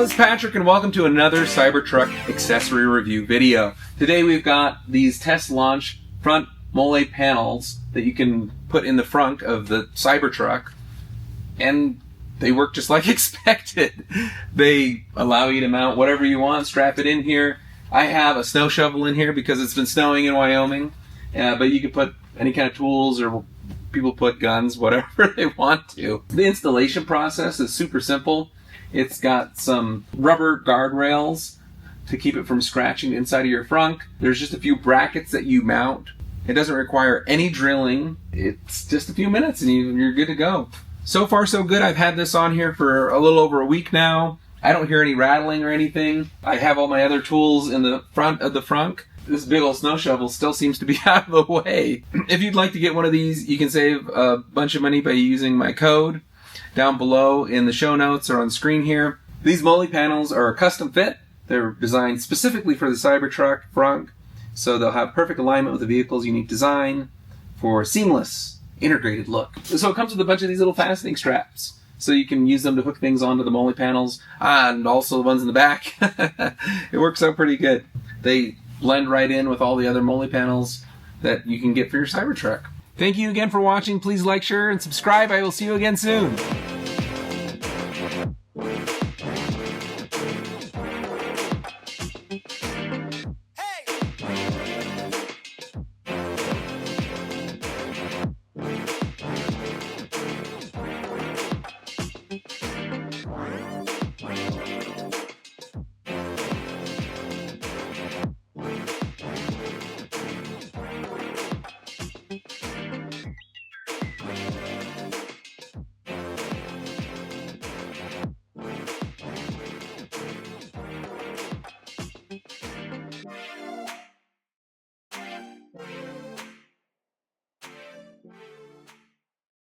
Hello, it's Patrick and welcome to another Cybertruck accessory review video. Today we've got these Teslaunch Frunk Molle Panels that you can put in the front of the Cybertruck, and they work just like expected. They allow you to mount whatever you want, strap it in here. I have a snow shovel in here because it's been snowing in Wyoming, but you can put any kind of tools, or people put guns, whatever they want to. The installation process is super simple. It's got some rubber guardrails to keep it from scratching the inside of your frunk. There's just a few brackets that you mount. It doesn't require any drilling. It's just a few minutes and you're good to go. So far so good. I've had this on here for a little over a week now. I don't hear any rattling or anything. I have all my other tools in the front of the frunk. This big old snow shovel still seems to be out of the way. If you'd like to get one of these, you can save a bunch of money by using my code down below in the show notes or on the screen here. These Molle panels are a custom fit. They're designed specifically for the Cybertruck frunk, so they'll have perfect alignment with the vehicle's unique design for a seamless, integrated look. So it comes with a bunch of these little fastening straps, so you can use them to hook things onto the Molle panels, and also the ones in the back. It works out pretty good. They blend right in with all the other Molle panels that you can get for your Cybertruck. Thank you again for watching. Please like, share, and subscribe. I will see you again soon.